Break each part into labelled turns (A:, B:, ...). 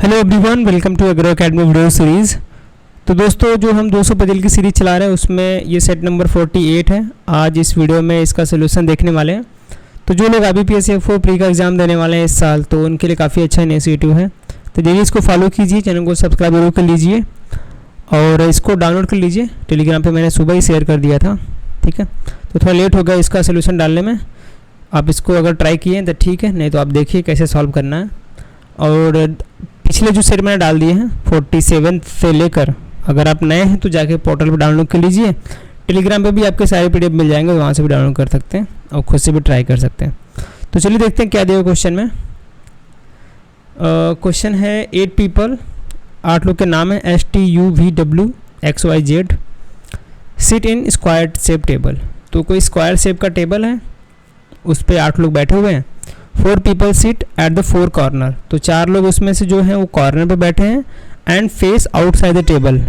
A: Hello everyone, welcome to agro academy video series. तो दोस्तों, जो हम 200 पजल की सीरीज़ चला रहे हैं उसमें ये सेट नंबर 48 है। आज इस वीडियो में इसका सोल्यूशन देखने वाले हैं। तो जो लोग IBPS F4 प्री का एग्ज़ाम देने वाले हैं इस साल, तो उनके लिए काफ़ी अच्छा इनिशिएटिव है। तो जल्दी इसको फॉलो कीजिए, चैनल को सब्सक्राइब जरूर कर लीजिए और इसको डाउनलोड कर लीजिए। टेलीग्राम पर मैंने सुबह ही शेयर कर दिया था, ठीक है। तो थोड़ा लेट हो गया इसका सोल्यूशन डालने में। आप इसको अगर ट्राई किए तो ठीक है, नहीं तो आप देखिए कैसे सॉल्व करना है। और पिछले जो सेट मैंने डाल दिए हैं 47 से लेकर, अगर आप नए हैं तो जाके पोर्टल पर डाउनलोड कर लीजिए। टेलीग्राम पे भी आपके सारे PDF मिल जाएंगे, वहाँ से भी डाउनलोड कर सकते हैं और खुद से भी ट्राई कर सकते हैं। तो चलिए देखते हैं क्या दिया क्वेश्चन में। क्वेश्चन है 8 पीपल, 8 लोग के नाम है STUVW XYZ sit in square shape table. तो कोई स्क्वायर शेप का टेबल है, उस पर 8 लोग बैठे हुए हैं। 4 people sit at the 4 corner, तो 4 लोग उसमें से जो हैं वो कॉर्नर पे बैठे हैं and face outside the table.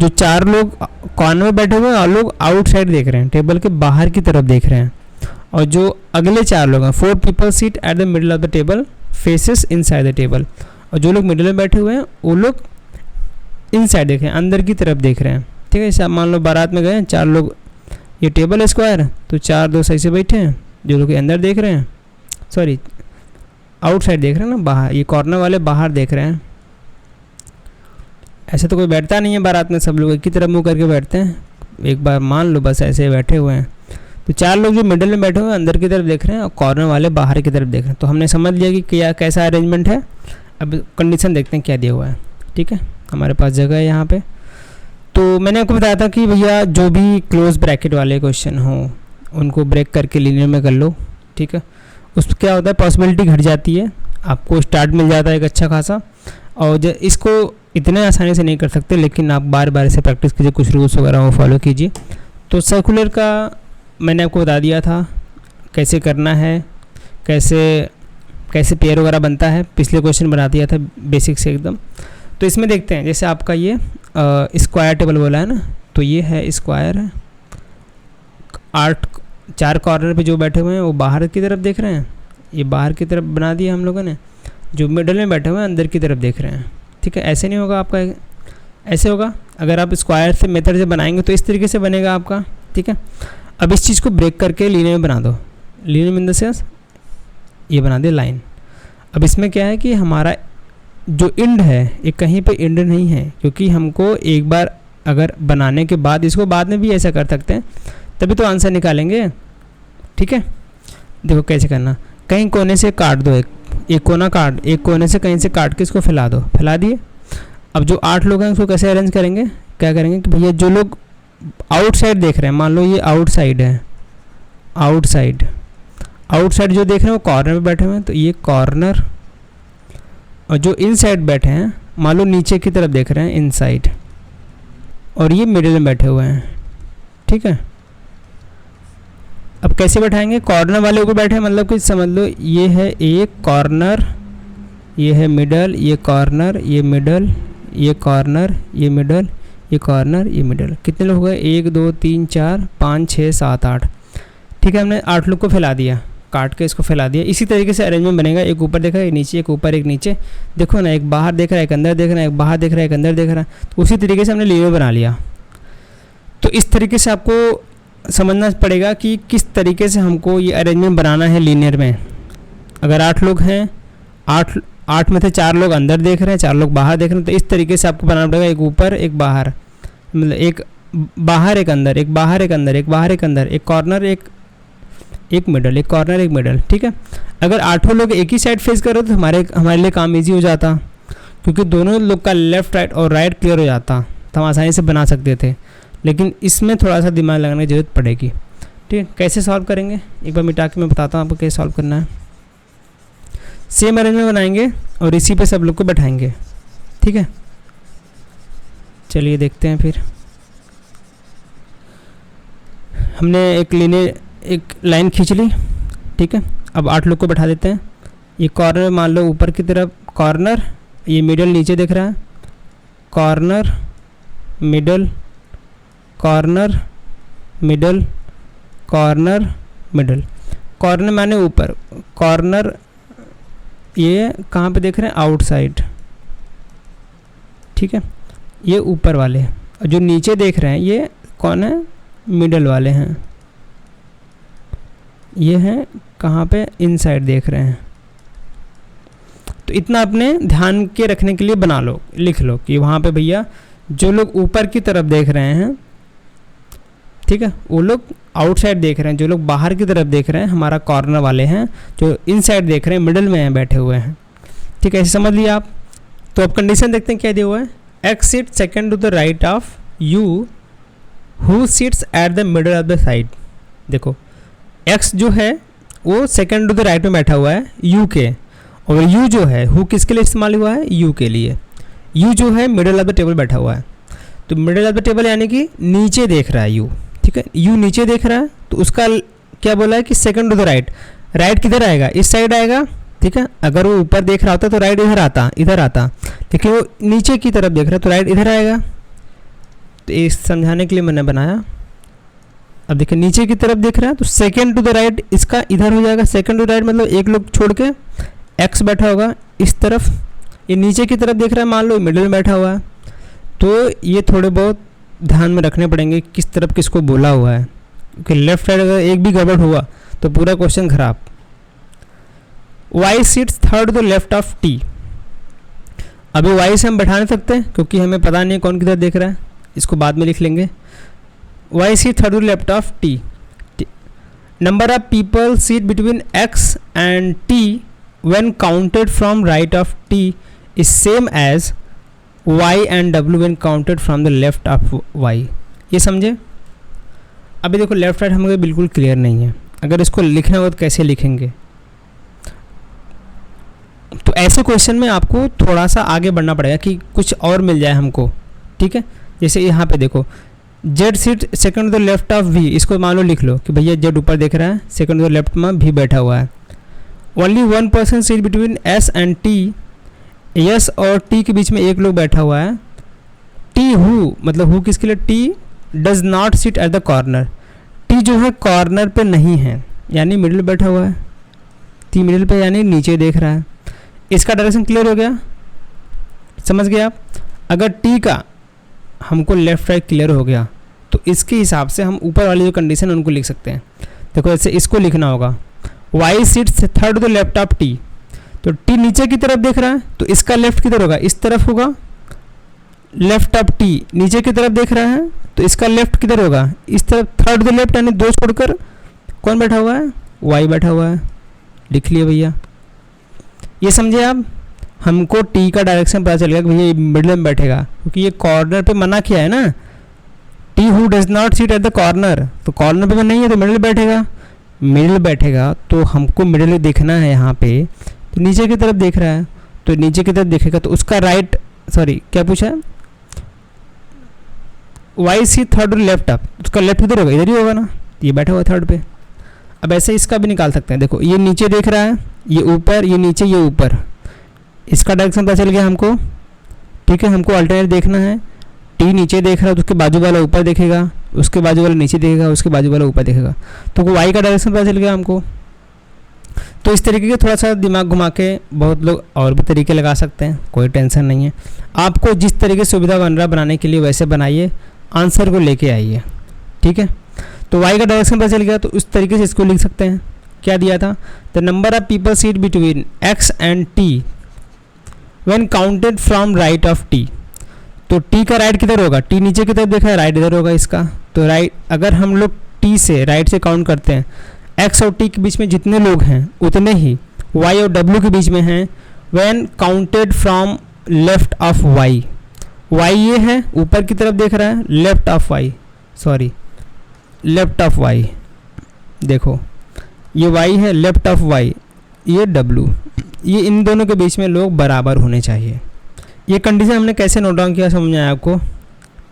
A: जो 4 लोग कॉर्नर में बैठे हुए हैं और लोग आउटसाइड देख रहे हैं, टेबल के बाहर की तरफ देख रहे हैं। और जो अगले 4 लोग हैं 4 people sit at the middle of the table faces inside the table, और जो लोग मिडल में बैठे हुए हैं वो लोग इनसाइड देख रहे हैं, अंदर की तरफ देख रहे हैं, ठीक है। जैसे आप मान लो बारात में गए हैं, 4 लोग, ये टेबल है स्क्वायर है, तो 4 दोस्त ऐसे बैठे हैं, जो लोग अंदर देख रहे हैं, सॉरी आउटसाइड देख रहे हैं ना, बाहर, ये कॉर्नर वाले बाहर देख रहे हैं। ऐसे तो कोई बैठता नहीं है बारात में, सब लोग एक ही तरफ मुंह करके बैठते हैं। एक बार मान लो बस ऐसे बैठे हुए हैं। तो 4 लोग जो मिडिल में बैठे हुए हैं अंदर की तरफ देख रहे हैं और कॉर्नर वाले बाहर की तरफ देख रहे हैं। तो हमने समझ लिया कि क्या कैसा अरेंजमेंट है। अब कंडीशन देखते हैं क्या दिया हुआ है, ठीक है। हमारे पास जगह है यहाँ पर। तो मैंने आपको बताया था कि भैया जो भी क्लोज ब्रैकेट वाले क्वेश्चन हों उनको ब्रेक करके लीनियर में कर लो, ठीक है। उसमें क्या होता है, पॉसिबिलिटी घट जाती है, आपको स्टार्ट मिल जाता है एक अच्छा खासा। और इसको इतने आसानी से नहीं कर सकते, लेकिन आप बार बार इसे प्रैक्टिस कीजिए, कुछ रूल्स वगैरह वो फॉलो कीजिए। तो सर्कुलर का मैंने आपको बता दिया था कैसे करना है, कैसे पेयर वगैरह बनता है, पिछले क्वेश्चन बना दिया था बेसिक से एकदम। तो इसमें देखते हैं, जैसे आपका ये स्क्वायर टेबल बोला है ना, तो ये है स्क्वायर है। 4 कॉर्नर पे जो बैठे हुए हैं वो बाहर की तरफ देख रहे हैं, ये बाहर की तरफ बना दिया हम लोगों ने। जो मिडल में बैठे हुए हैं अंदर की तरफ देख रहे हैं, ठीक है। ऐसे नहीं होगा आपका, ऐसे होगा। अगर आप स्क्वायर से मेथड से बनाएंगे तो इस तरीके से बनेगा आपका, ठीक है। अब इस चीज़ को ब्रेक करके लीनियर में बना दो, लीनियर इन द सेंस ये बना दे लाइन। अब इसमें क्या है कि हमारा जो इंड है ये कहीं पे इंड नहीं है, क्योंकि हमको एक बार अगर बनाने के बाद इसको बाद में भी ऐसा कर सकते हैं, तभी तो आंसर निकालेंगे, ठीक है। देखो कैसे करना, कहीं कोने से काट दो, एक कोना काट, एक कोने से कहीं से काट के इसको फैला दो, फैला दिए। अब जो 8 लोग हैं उसको कैसे अरेंज करेंगे, क्या करेंगे कि भैया जो लोग आउटसाइड देख रहे हैं, मान लो ये आउटसाइड है, आउटसाइड जो देख रहे हैं वो कॉर्नर में बैठे हुए हैं, तो ये कॉर्नर। और जो इनसाइड बैठे हैं, मान लो नीचे की तरफ देख रहे हैं, इनसाइड। और ये मिडिल में बैठे हुए हैं, ठीक है। अब कैसे बैठाएंगे, कॉर्नर वाले ऊपर बैठे हैं, मतलब कि समझ लो ये है एक कॉर्नर, ये है मिडल, ये कॉर्नर, ये मिडल, ये कॉर्नर, ये मिडल, ये कॉर्नर, ये मिडल। कितने लोग हो गए, 1 2 3 4 5 6 7 8, ठीक है। हमने 8 लोग को फैला दिया, काट के इसको फैला दिया। इसी तरीके से अरेंजमेंट बनेगा, एक ऊपर देख रहा है, एक नीचे, एक ऊपर एक नीचे। देखो ना, एक बाहर देख रहा है, एक अंदर देख रहा है, एक बाहर देख रहा है, एक अंदर देख रहा है। तो उसी तरीके से हमने लीनियर बना लिया। तो इस तरीके से आपको समझना पड़ेगा कि किस तरीके से हमको ये अरेंजमेंट बनाना है लीनियर में। अगर 8 लोग हैं, 8 में से 4 लोग अंदर देख रहे हैं, 4 लोग बाहर देख रहे हैं, तो इस तरीके से आपको बनाना पड़ेगा, एक ऊपर एक बाहर, मतलब एक बाहर एक अंदर, एक बाहर एक अंदर, एक बाहर एक अंदर, एक कॉर्नर एक मिडल, एक कॉर्नर एक मिडल, ठीक है। अगर 8 लोग एक ही साइड फेस करो तो हमारे लिए काम ईजी हो जाता, क्योंकि दोनों लोग का लेफ्ट राइट और राइट क्लियर हो जाता, तो हम आसानी से बना सकते थे। लेकिन इसमें थोड़ा सा दिमाग लगाने की ज़रूरत पड़ेगी, ठीक है। कैसे सॉल्व करेंगे, एक बार मिटा के मैं बताता हूँ आपको कैसे सॉल्व करना है। सेम अरेंजमेंट बनाएंगे और इसी पे सब लोग को बैठाएंगे, ठीक है। चलिए देखते हैं फिर। हमने एक लाइन खींच ली, ठीक है। अब 8 लोग को बैठा देते हैं। ये कॉर्नर मान लो ऊपर की तरफ कॉर्नर, ये मिडल नीचे दिख रहा है, corner middle, corner middle, corner middle. Corner माने ऊपर, कॉर्नर ये कहाँ पे देख रहे हैं, आउटसाइड, ठीक है, ये ऊपर वाले हैं, और जो नीचे देख रहे हैं ये कौन है, मिडल वाले हैं, ये हैं कहाँ पे, इनसाइड देख रहे हैं। तो इतना अपने ध्यान के रखने के लिए बना लो, लिख लो कि वहाँ पे भैया जो लोग ऊपर की तरफ देख रहे हैं, ठीक है, वो लोग आउटसाइड देख रहे हैं, जो लोग बाहर की तरफ देख रहे हैं हमारा कॉर्नर वाले हैं, जो इनसाइड देख रहे हैं मिडिल में हैं, बैठे हुए हैं। ठीक है, ऐसे समझ लिया आप। तो अब कंडीशन देखते हैं क्या दिया हुआ है, x seat second to the right of you who seats at the middle of the side. देखो एक्स जो है वो सेकेंड टू द राइट में बैठा हुआ है यू के, और यू जो है हु किसके लिए इस्तेमाल हुआ है, यू के लिए। यू जो है मिडल ऑफ द टेबल बैठा हुआ है, तो मिडल ऑफ द टेबल यानी कि नीचे देख रहा है यू। ठीक है, यू नीचे देख रहा है, तो उसका क्या बोला है कि second to the right. Right किधर आएगा, इस साइड आएगा। ठीक है, अगर वो ऊपर देख रहा होता तो राइट इधर आता, लेकिन वो नीचे की तरफ देख रहा है तो राइट इधर आएगा। तो ये समझाने के लिए मैंने बनाया। अब देखिए नीचे की तरफ देख रहा है तो सेकंड टू द राइट इसका इधर हो जाएगा। सेकंड टू राइट मतलब एक लोग छोड़ के एक्स बैठा होगा इस तरफ, ये नीचे की तरफ देख रहा है, मान लो मिडिल में बैठा हुआ है। तो ये थोड़े बहुत ध्यान में रखने पड़ेंगे किस तरफ किसको बोला हुआ है, क्योंकि लेफ्ट साइड अगर एक भी गड़बड़ हुआ तो पूरा क्वेश्चन खराब। Y seats third to the left of t. अभी वाई से हम बैठा नहीं सकते क्योंकि हमें पता नहीं है कौन किधर देख रहा है, इसको बाद में लिख लेंगे। Y seat third to the left of t. Number of people seat between x and t when counted from right of t is same as y and w when counted from the left of y। ये समझे। अभी देखो left right हमें बिल्कुल clear नहीं है, अगर इसको लिखना हो तो कैसे लिखेंगे। तो ऐसे क्वेश्चन में आपको थोड़ा सा आगे बढ़ना पड़ेगा कि कुछ और मिल जाए हमको। ठीक है, जैसे यहाँ पे देखो z seat second to the left of v, इसको मान लो लिख लो कि भैया जेड ऊपर देख रहा है, सेकंड टू द लेफ्ट में भी बैठा हुआ है। Only one person seat between S and T, yes और टी के बीच में एक लोग बैठा हुआ है। टी हु मतलब हु किसके लिए, T does not sit at the corner. T जो है कॉर्नर पे नहीं है, यानी मिडिल बैठा हुआ है। टी मिडिल पे यानी नीचे देख रहा है। इसका डायरेक्शन क्लियर हो गया, समझ गए आप। अगर टी का हमको लेफ्ट राइट क्लियर हो गया तो इसके हिसाब से हम ऊपर वाली जो कंडीशन उनको लिख सकते हैं। देखो ऐसे इसको लिखना होगा, y seats third to the left of t. तो टी नीचे की तरफ देख रहा है तो इसका लेफ्ट किधर होगा, इस तरफ होगा। लेफ्ट ऑफ टी नीचे की तरफ देख रहा है तो इसका लेफ्ट किधर होगा, इस तरफ। थर्ड द लेफ्ट यानी दो छोड़कर कौन बैठा हुआ है, वाई बैठा हुआ है। लिख लिया भैया, ये समझे आप। हमको टी का डायरेक्शन पता चल गया कि भैया ये मिडिल में बैठेगा, क्योंकि ये कॉर्नर पे मना किया है ना। T who does not seat at the corner, तो कॉर्नर पे नहीं है तो मिडिल बैठेगा। मिडिल बैठेगा तो हमको मिडिल देखना है यहाँ पे, तो नीचे की तरफ देख रहा है तो नीचे की तरफ देखेगा तो उसका राइट, सॉरी क्या पूछा है, y see third left up, उसका लेफ्ट किधर होगा, इधर ही होगा ना, ये बैठा हुआ थर्ड पे। अब ऐसे इसका भी निकाल सकते हैं। देखो ये नीचे देख रहा है, ये ऊपर, ये नीचे, ये ऊपर। इसका डायरेक्शन पता चल गया हमको। ठीक है, हमको अल्टरनेट देखना है। टी नीचे देख रहा है तो उसके बाजू वाला ऊपर देखेगा, उसके बाजू वाला नीचे देखेगा, उसके बाजू वाला ऊपर देखेगा। तो वाई का डायरेक्शन पता चल गया हमको। तो इस तरीके के थोड़ा सा दिमाग घुमा के बहुत लोग और भी तरीके लगा सकते हैं, कोई टेंशन नहीं है। आपको जिस तरीके से सुविधा बन रहा बनाने के लिए वैसे बनाइए, आंसर को लेके आइए। ठीक है, तो वाई का डायरेक्शन पता चल गया तो उस तरीके से इसको लिख सकते हैं। क्या दिया था, the number of people seat between x and t when counted from right of t. तो टी का राइट किधर होगा, टी नीचे की तरफ देखा है, राइट इधर होगा इसका। तो राइट अगर हम लोग टी से राइट से काउंट करते हैं, एक्स और टी के बीच में जितने लोग हैं उतने ही वाई और डब्ल्यू के बीच में हैं when counted from left of y. Y ये है ऊपर की तरफ देख रहा है, left of y, sorry left of y. देखो ये वाई है, लेफ्ट ऑफ वाई ये डब्ल्यू, ये इन दोनों के बीच में लोग बराबर होने चाहिए। ये कंडीशन हमने कैसे नोट डाउन किया समझ में आया आपको।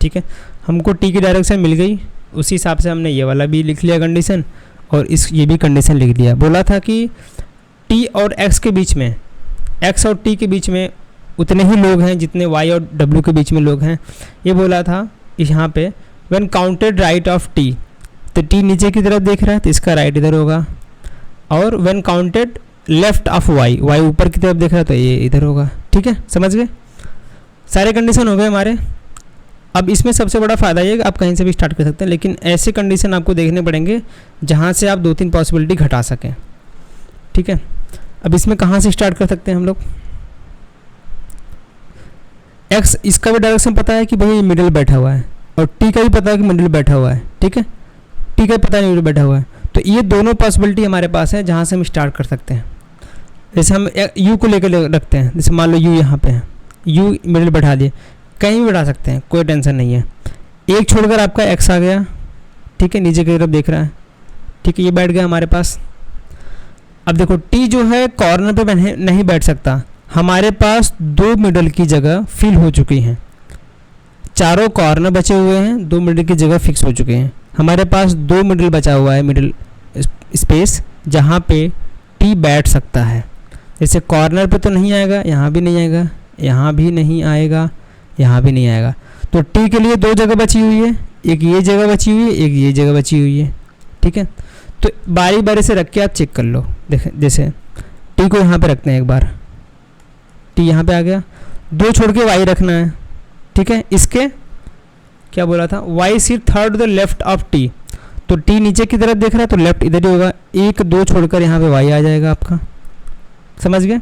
A: ठीक है, हमको टी की डायरेक्शन मिल गई, उसी हिसाब से हमने ये वाला भी लिख लिया कंडीशन, और ये भी कंडीशन लिख दिया। बोला था कि टी और एक्स के बीच में, एक्स और टी के बीच में उतने ही लोग हैं जितने वाई और डब्ल्यू के बीच में लोग हैं, ये बोला था यहाँ पे। When counted right of t, तो टी नीचे की तरफ देख रहा है तो इसका राइट इधर होगा। और when counted left of y, y ऊपर की तरफ देख रहा है तो ये इधर होगा। ठीक है, समझ गए। सारे कंडीशन हो गए हमारे। अब इसमें सबसे बड़ा फ़ायदा ये कि आप कहीं से भी स्टार्ट कर सकते हैं, लेकिन ऐसे कंडीशन आपको देखने पड़ेंगे जहाँ से आप 2-3 पॉसिबिलिटी घटा सकें। ठीक है, अब इसमें कहाँ से स्टार्ट कर सकते हैं हम लोग। एक्स इसका भी डायरेक्शन पता है कि भाई ये मिडिल बैठा हुआ है, और टी का भी पता है कि मिडिल बैठा हुआ है। ठीक है, टी का पता नहीं मिडिल बैठा हुआ है, तो ये दोनों पॉसिबिलिटी हमारे पास है जहाँ से हम स्टार्ट कर सकते हैं। जैसे हम यू को लेकर रखते हैं, जैसे मान लो यू यहाँ पे है, यू मिडिल बैठा दिए, कहीं भी बैठा सकते हैं, कोई टेंशन नहीं है। एक छोड़कर आपका एक्स आ गया, ठीक है, नीचे की तरफ देख रहा है, ठीक है, ये बैठ गया हमारे पास। अब देखो टी जो है कॉर्नर पे नहीं बैठ सकता, हमारे पास 2 मिडल की जगह फिल हो चुकी हैं, चारों कॉर्नर बचे हुए हैं, 2 मिडल की जगह फिक्स हो चुके हैं। हमारे पास 2 मिडल बचा हुआ है, मिडल स्पेस जहाँ पे टी बैठ सकता है। जैसे कॉर्नर पे तो नहीं आएगा, यहाँ भी नहीं आएगा, यहाँ भी नहीं आएगा, यहाँ भी नहीं आएगा, तो टी के लिए 2 जगह बची हुई है, एक ये जगह बची हुई है, एक ये जगह बची हुई है। ठीक है, तो बारी बारी से रख के आप चेक कर लो। देखें, जैसे टी को यहाँ पे रखते हैं, एक बार टी यहाँ पे आ गया, 2 छोड़ के वाई रखना है। ठीक है, इसके क्या बोला था, y sit third the left of t, तो टी नीचे की तरफ देख रहा है तो लेफ्ट इधर ही होगा, 1-2 छोड़कर यहाँ पे वाई आ जाएगा आपका, समझ गए,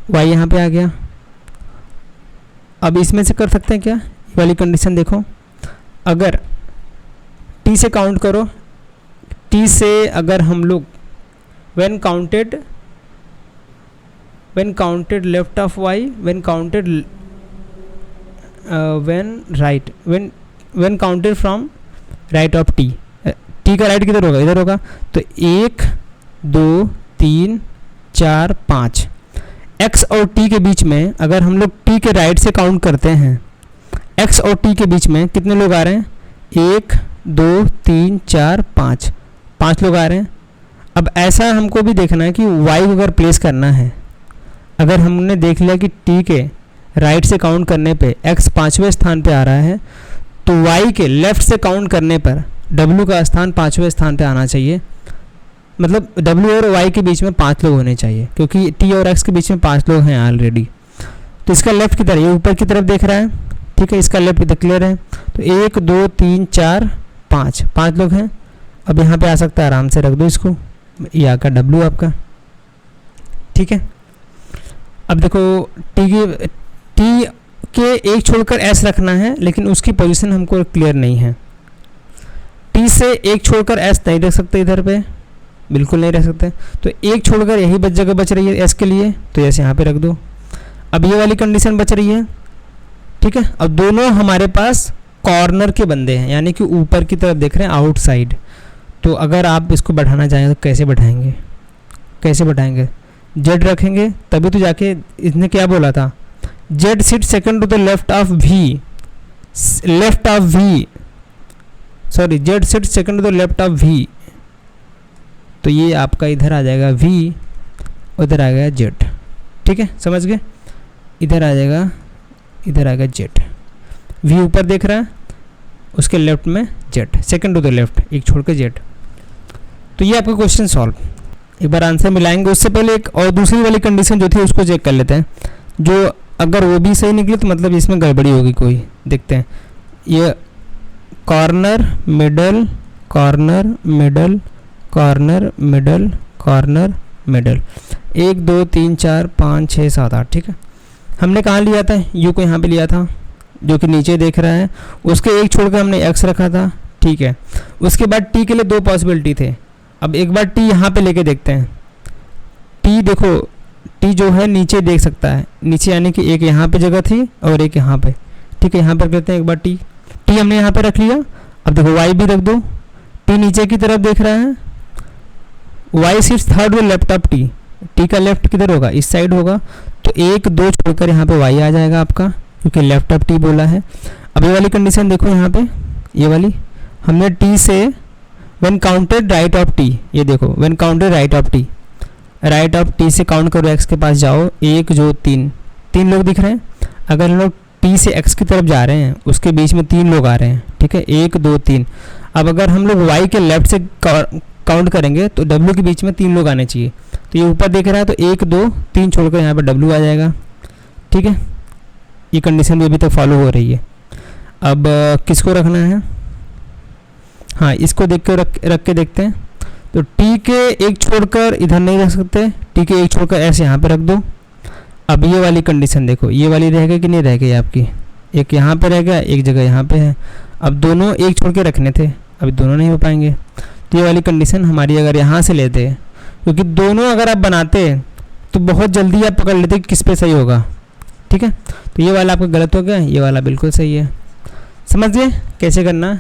A: वाई यहाँ पे आ गया। अब इसमें से कर सकते हैं क्या, ये वाली कंडीशन देखो, अगर टी से काउंट करो, टी से अगर हम लोग when counted left of y, when counted from right of t, t का राइट किधर होगा, इधर होगा, तो 1 2 3 4 5, एक्स और टी के बीच में अगर हम लोग टी के राइट से काउंट करते हैं, एक्स और टी के बीच में कितने लोग आ रहे हैं, 1 2 3 4 5, 5 लोग आ रहे हैं। अब ऐसा हमको भी देखना है कि वाई को अगर प्लेस करना है, अगर हमने देख लिया कि टी के राइट से काउंट करने पे एक्स 5वें स्थान पे आ रहा है, तो वाई के लेफ्ट से काउंट करने पर डब्ल्यू का स्थान 5वें स्थान पे आना चाहिए। मतलब डब्ल्यू और वाई के बीच में 5 लोग होने चाहिए, क्योंकि टी और एक्स के बीच में 5 लोग हैं ऑलरेडी। तो इसका लेफ्ट किधर, ये ऊपर की तरफ देख रहा है, ठीक है, इसका लेफ्ट इधर क्लियर है, तो 1 2 3 4 5, 5 लोग हैं। अब यहाँ पे आ सकता है, आराम से रख दो इसको, ये आका डब्ल्यू आपका। ठीक है, अब देखो टी के एक छोड़कर एस रखना है, लेकिन उसकी पोजीशन हमको क्लियर नहीं है। टी से एक छोड़कर एस नहीं रख सकते, इधर पे बिल्कुल नहीं रख सकते, तो एक छोड़कर यही जगह बच रही है एस के लिए, तो एस यहाँ पे रख दो। अब ये वाली कंडीशन बच रही है। ठीक है, अब दोनों हमारे पास कॉर्नर के बंदे हैं, यानी कि ऊपर की तरफ देख रहे हैं, आउटसाइड। तो अगर आप इसको बढ़ाना चाहें तो कैसे बढ़ाएंगे, जेड रखेंगे तभी तो जाके, इसने क्या बोला था, Z sit second to the left of V, Z sit second to the left of V, तो ये आपका इधर आ जाएगा वी, उधर आ गया जेड। ठीक है, समझ गए, इधर आ जाएगा, इधर आ गया जेड, वी ऊपर देख रहा है, उसके लेफ्ट में Z, second to the left, एक छोड़ के जेड। तो ये आपका क्वेश्चन सॉल्व। एक बार आंसर मिलाएंगे, उससे पहले एक और दूसरी वाली कंडीशन जो थी उसको चेक कर लेते हैं, जो अगर वो भी सही निकली तो मतलब इसमें गड़बड़ी होगी कोई। देखते हैं, ये corner middle, corner middle, corner middle, corner middle, 1 2 3 4 5 6 7 8। ठीक है, हमने कहाँ लिया था, यू को यहाँ पे लिया था, जो कि नीचे देख रहा है, उसके एक छोड़कर हमने एक्स रखा था। ठीक है, उसके बाद टी के लिए 2 पॉसिबिलिटी थे। अब एक बार टी यहाँ पे लेके देखते हैं, टी देखो, टी जो है नीचे देख सकता है, नीचे यानी कि एक यहाँ पे जगह थी और एक यहाँ पे। ठीक है, यहाँ पर करते हैं एक बार, टी हमने यहाँ पे रख लिया। अब देखो वाई भी रख दो, टी नीचे की तरफ देख रहा है, वाई सिट्स थर्ड व लेफ्ट ऑफ टी, टी का लेफ्ट किधर होगा, इस साइड होगा, तो 1 2 छोड़कर यहाँ पे वाई आ जाएगा आपका, क्योंकि लेफ्ट ऑफ टी बोला है। अब ये वाली कंडीशन देखो, यहाँ पे ये वाली हमने टी से when counted right of T, ये देखो when counted right of T, right of T से काउंट करो, एक्स के पास जाओ, 1 2 3 लोग दिख रहे हैं। अगर हम लोग टी से एक्स की तरफ जा रहे हैं, उसके बीच में 3 लोग आ रहे हैं। ठीक है, 1 2 3। अब अगर हम लोग वाई के लेफ्ट से काउंट करेंगे तो डब्ल्यू के बीच में 3 लोग आने चाहिए। तो ये ऊपर देख रहा है, तो 1 2 3 छोड़कर यहाँ पर डब्ल्यू आ जाएगा। ठीक है, ये कंडीशन भी अभी तक फॉलो हो रही है। अब किसको रखना है, हाँ इसको देख के रख के देखते हैं। तो टी के एक छोड़कर इधर नहीं रख सकते, टी के एक छोड़कर ऐसे यहाँ पे रख दो। अब ये वाली कंडीशन देखो, ये वाली रह गई कि नहीं रह गई आपकी, एक यहाँ पे रह गया, एक जगह यहाँ पे है। अब दोनों एक छोड़ के रखने थे, अभी दोनों नहीं हो पाएंगे। तो ये वाली कंडीशन हमारी अगर यहाँ से लेते, क्योंकि दोनों अगर आप बनाते तो बहुत जल्दी आप पकड़ लेते कि किस पे सही होगा, ठीक है। तो ये वाला आपका गलत हो गया, ये वाला बिल्कुल सही है। समझिए कैसे करना।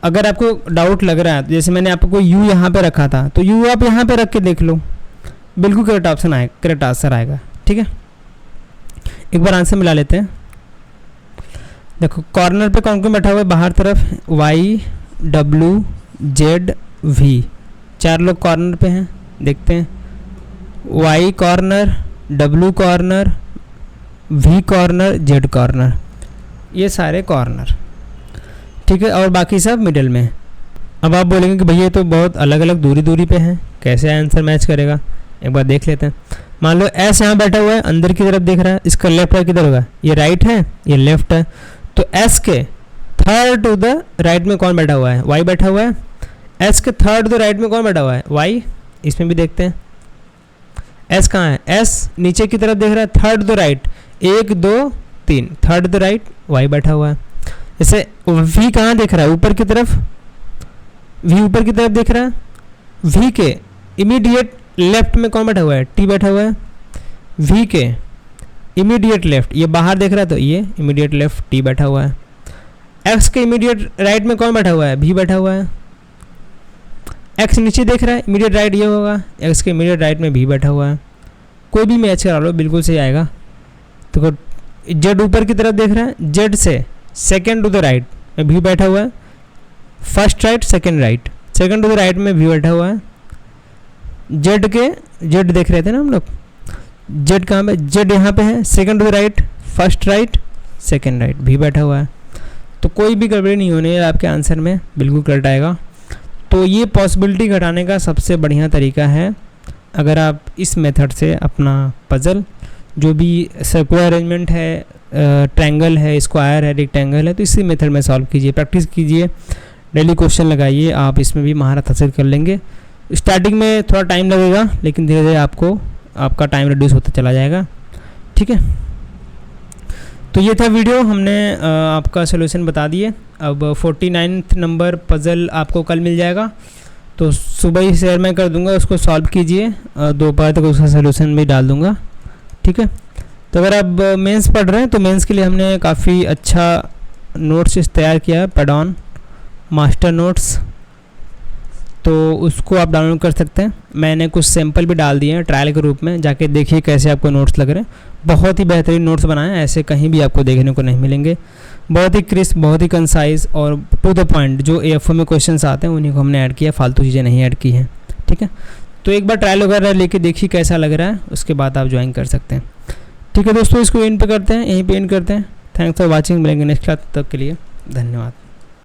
A: अगर आपको डाउट लग रहा है, जैसे मैंने आपको यू यहाँ पे रखा था, तो यू आप यहाँ पे रख के देख लो, बिल्कुल करेक्ट ऑप्शन आएगा, करेक्ट आंसर आएगा, ठीक है। एक बार आंसर मिला लेते हैं। देखो कॉर्नर पे कौन कौन बैठा हुआ है बाहर तरफ, वाई डब्ल्यू जेड वी, 4 लोग कॉर्नर पे हैं। देखते हैं, Y corner, W corner, V corner, Z corner, ये सारे कॉर्नर, ठीक है, और बाकी सब मिडिल में। अब आप बोलेंगे कि भैया तो बहुत अलग अलग दूरी पे हैं, कैसे आंसर मैच करेगा, एक बार देख लेते हैं। मान लो एस यहाँ बैठा हुआ है, अंदर की तरफ देख रहा है, इसका लेफ्ट है किधर होगा, ये राइट है, ये लेफ्ट है। तो एस के थर्ड टू द राइट में कौन बैठा हुआ है, वाई बैठा हुआ है। एस के थर्ड टू द राइट में कौन बैठा हुआ है, वाई। इसमें भी देखते हैं एस कहाँ है, एस नीचे की तरफ देख रहा है, third to the right, 1 2 3, third to the right Y बैठा हुआ है। जैसे वी कहाँ देख रहा है, ऊपर की तरफ, वी ऊपर की तरफ देख रहा है। वी के इमीडिएट लेफ्ट में कौन बैठा हुआ है, टी बैठा हुआ है। वी के इमीडिएट लेफ्ट, ये बाहर देख रहा है तो ये इमीडिएट लेफ्ट टी बैठा हुआ है। एक्स के इमीडिएट राइट में कौन बैठा हुआ है, भी बैठा हुआ है। एक्स नीचे देख रहा है, इमीडिएट राइट ये होगा, एक्स के इमीडिएट राइट में भी बैठा हुआ है। कोई भी मैच करा लो बिल्कुल सही आएगा। तो जेड ऊपर की तरफ देख रहा है, जेड से सेकेंड टू द राइट में भी बैठा हुआ है। First right second right, second to the right में भी बैठा हुआ है। जेड के, जेड देख रहे थे ना हम लोग, जेड कहाँ पे, जेड यहाँ पे है, second to the right, first right second right भी बैठा हुआ है। तो कोई भी गड़बड़ी नहीं होनी है आपके आंसर में, बिल्कुल करेक्ट आएगा। तो ये पॉसिबिलिटी घटाने का सबसे बढ़िया तरीका है। अगर आप इस मेथड से अपना पजल, जो भी सर्कुलर अरेंजमेंट है, ट्रायंगल है, स्क्वायर है, रेक्टेंगल है, तो इसी मेथड में सॉल्व कीजिए, प्रैक्टिस कीजिए, डेली क्वेश्चन लगाइए, आप इसमें भी महारत हासिल कर लेंगे। स्टार्टिंग में थोड़ा टाइम लगेगा, लेकिन धीरे धीरे आपका टाइम रिड्यूस होता चला जाएगा, ठीक है। तो ये था वीडियो, हमने आपका सोल्यूशन बता दिए। अब 49 नंबर पज़ल आपको कल मिल जाएगा, तो सुबह ही शेयर मैं कर दूंगा, उसको सॉल्व कीजिए, दोपहर तक उसका सोल्यूशन भी डाल दूंगा, ठीक है। तो अगर आप मेंस पढ़ रहे हैं तो मेंस के लिए हमने काफ़ी अच्छा नोट्स तैयार किया है, पैडॉन मास्टर नोट्स, तो उसको आप डाउनलोड कर सकते हैं। मैंने कुछ सैंपल भी डाल दिए हैं ट्रायल के रूप में, जाके देखिए कैसे आपको नोट्स लग रहे हैं। बहुत ही बेहतरीन नोट्स बनाए हैं, ऐसे कहीं भी आपको देखने को नहीं मिलेंगे। बहुत ही क्रिस्प, बहुत ही कंसाइज और टू द पॉइंट, जो AFO में क्वेश्चंस आते हैं उन्हीं को हमने ऐड किया, फालतू चीज़ें नहीं ऐड की हैं, ठीक है। तो एक बार ट्रायल वगैरह लेके देखिए कैसा लग रहा है, उसके बाद आप ज्वाइन कर सकते हैं, ठीक है दोस्तों। इसको एंड पे करते हैं, यहीं पे एंड करते हैं। थैंक्स फॉर वॉचिंग, मिलेंगे नेक्स्ट क्लास, तब के लिए धन्यवाद।